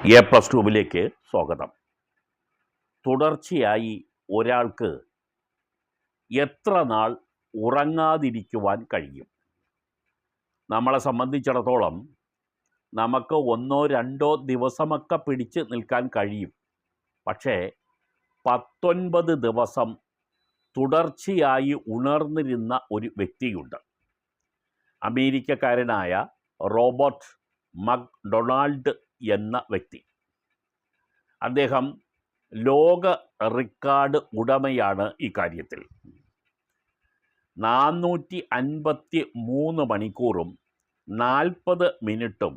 A+2 സ്വാഗതം. തുടർച്ചയായി ഒരാൾക്ക് എത്ര നാൾ ഉറങ്ങാതിരിക്കുവാൻ കഴിയും? നമ്മളെ സംബന്ധിച്ചിടത്തോളം നമുക്ക് 1-2 ദിവസമൊക്കെ പിടിച്ച് നിൽക്കാൻ കഴിയും. പക്ഷേ 19 ദിവസം തുടർച്ചയായി ഉണർന്നിരുന്ന ഒരു വ്യക്തിയുണ്ട്. അമേരിക്കക്കാരനായ റോബർട്ട് മക്ഡൊണാൾഡ് എന്ന വ്യക്തി. അദ്ദേഹം ലോക റെക്കോർഡ് ഉടമയാണ്. ഇക്കാര്യത്തിൽ 453 മണിക്കൂറും 40 മിനിറ്റും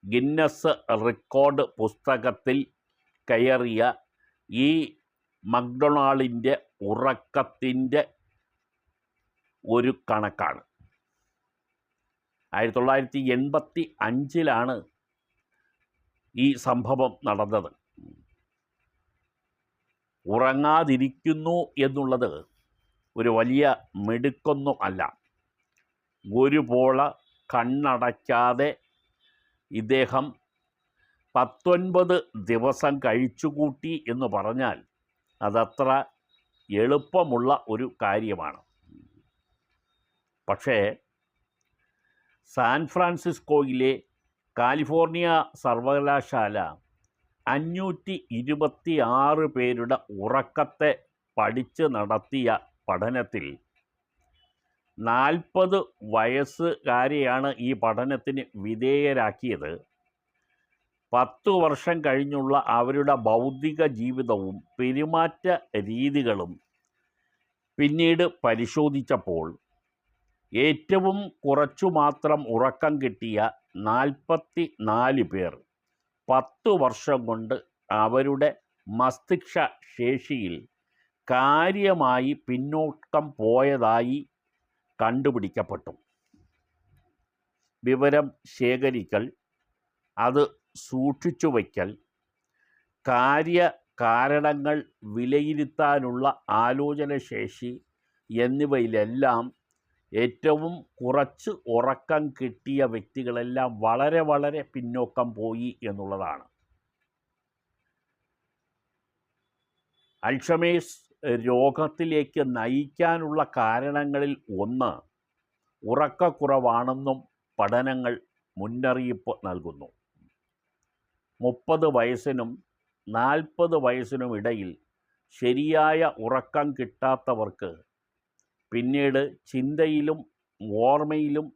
ഗിന്നസ് റെക്കോർഡ് പുസ്തകത്തിൽ കയറിയ ഈ മക്ഡൊണാൾഡിൻ്റെ ഉറക്കത്തിൻ്റെ ഒരു കണക്കാണ്. 1985 ഈ സംഭവം നടന്നത്. ഉറങ്ങാതിരിക്കുന്നു എന്നുള്ളത് ഒരു വലിയ മിടുക്കൊന്നും അല്ല. ഒരുപോള കണ്ണടയ്ക്കാതെ ഇദ്ദേഹം 19 ദിവസം കഴിച്ചുകൂട്ടി എന്ന് പറഞ്ഞാൽ അതത്ര എളുപ്പമുള്ള ഒരു കാര്യമാണ്. പക്ഷേ സാൻ ഫ്രാൻസിസ്കോയിലെ കാലിഫോർണിയ സർവകലാശാല 526 പേരുടെ ഉറക്കത്തെ പഠിച്ച് നടത്തിയ പഠനത്തിൽ 40 വയസ്സുകാരെയാണ് ഈ പഠനത്തിന് വിധേയരാക്കിയത്. 10 വർഷം കഴിഞ്ഞുള്ള അവരുടെ ബൗദ്ധിക ജീവിതവും പെരുമാറ്റ രീതികളും പിന്നീട് പരിശോധിച്ചപ്പോൾ ഏറ്റവും കുറച്ചു മാത്രം ഉറക്കം കിട്ടിയ 44 പേർ 10 വർഷം കൊണ്ട് അവരുടെ മസ്തിഷ്ക ശേഷിയിൽ കാര്യമായി പിന്നോക്കം പോയതായി കണ്ടുപിടിക്കപ്പെട്ടു. വിവരം ശേഖരിക്കൽ, അത് സൂക്ഷിച്ചു വയ്ക്കൽ, കാരണങ്ങൾ വിലയിരുത്താനുള്ള ആലോചനശേഷി എന്നിവയിലെല്ലാം ഏറ്റവും കുറച്ച് ഉറക്കം കിട്ടിയ വ്യക്തികളെല്ലാം വളരെ പിന്നോക്കം പോയി എന്നുള്ളതാണ്. അൽഷമേഴ്സ് രോഗത്തിലേക്ക് നയിക്കാനുള്ള കാരണങ്ങളിൽ ഒന്ന് ഉറക്കക്കുറവാണെന്നും പഠനങ്ങൾ മുന്നറിയിപ്പ് നൽകുന്നു. 30 വയസ്സിനും 40 വയസ്സിനും ഇടയിൽ ശരിയായ ഉറക്കം കിട്ടാത്തവർക്ക് പിന്നീട് ചിന്തയിലും ഓർമ്മയിലും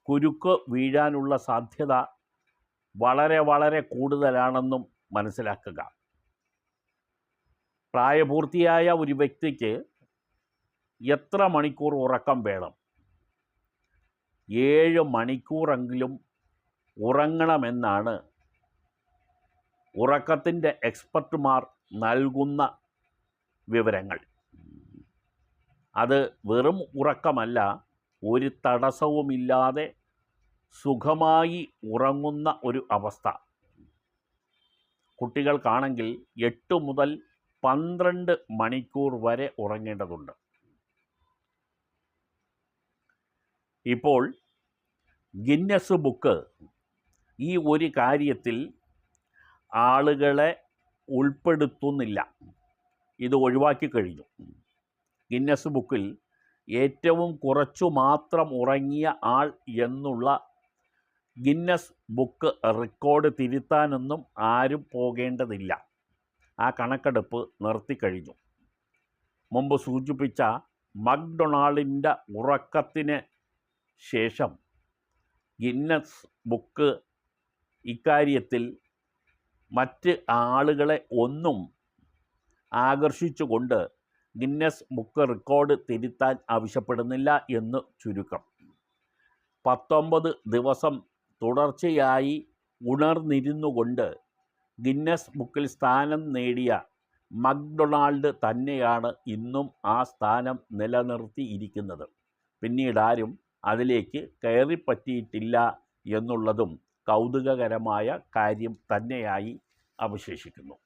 കുരുക്ക് വീഴാനുള്ള സാധ്യത വളരെ കൂടുതലാണെന്നും മനസ്സിലാക്കുക. പ്രായപൂർത്തിയായ ഒരു വ്യക്തിക്ക് എത്ര മണിക്കൂർ ഉറക്കം വേണം? 7 മണിക്കൂറെങ്കിലും ഉറങ്ങണമെന്നാണ് ഉറക്കത്തിൻ്റെ എക്സ്പെർട്ടുമാർ നൽകുന്ന വിവരങ്ങൾ. അത് വെറും ഉറക്കമല്ല, ഒരു തടസ്സവുമില്ലാതെ സുഖമായി ഉറങ്ങുന്ന ഒരു അവസ്ഥ. കുട്ടികൾക്കാണെങ്കിൽ 8 മുതൽ 12 മണിക്കൂർ വരെ ഉറങ്ങേണ്ടതുണ്ട്. ഇപ്പോൾ ഗിന്നസ് ബുക്ക് ഈ ഒരു കാര്യത്തിൽ ആളുകളെ ഉൾപ്പെടുത്തുന്നില്ല. ഇത് ഒഴിവാക്കി കഴിഞ്ഞു. ഗിന്നസ് ബുക്കിൽ ഏറ്റവും കുറച്ചു മാത്രം ഉറങ്ങിയ ആൾ എന്നുള്ള ഗിന്നസ് ബുക്ക് റെക്കോർഡ് തിരുത്താനൊന്നും ആരും പോകേണ്ടതില്ല. ആ കണക്കെടുപ്പ് നിർത്തിക്കഴിഞ്ഞു. മുമ്പ് സൂചിപ്പിച്ച മക്ഡൊണാൾഡിൻ്റെ ഉറക്കത്തിന് ശേഷം ഗിന്നസ് ബുക്ക് ഇക്കാര്യത്തിൽ മറ്റ് ആളുകളെ ഒന്നും ആകർഷിച്ചുകൊണ്ട് ഗിന്നസ് ബുക്ക് റെക്കോർഡ് തിരുത്താൻ ആവശ്യപ്പെടുന്നില്ല എന്ന് ചുരുക്കം. 19 ദിവസം തുടർച്ചയായി ഉണർന്നിരുന്നുകൊണ്ട് ഗിന്നസ് ബുക്കിൽ സ്ഥാനം നേടിയ മക്ഡൊണാൾഡ് തന്നെയാണ് ഇന്നും ആ സ്ഥാനം നിലനിർത്തിയിരിക്കുന്നത്. പിന്നീടാരും അതിലേക്ക് കയറിപ്പറ്റിയിട്ടില്ല എന്നുള്ളതും കൗതുകകരമായ കാര്യം തന്നെയായി അവശേഷിക്കുന്നു.